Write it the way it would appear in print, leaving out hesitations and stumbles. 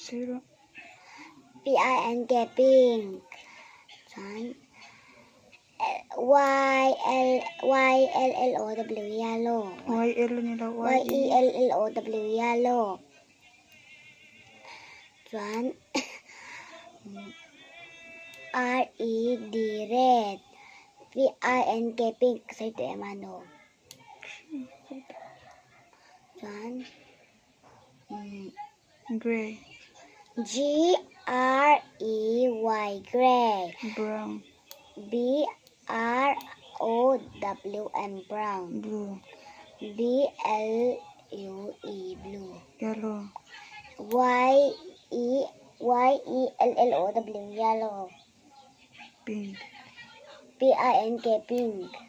Zero. Pink. Yellow. YL nila. Yellow. Yellow. Red. Red. Pink. Sa ito emano. Gray. Grey. Gray. Brown. Brown. Brown. Blue. Blue. Yellow. Yellow. Pink. Pink.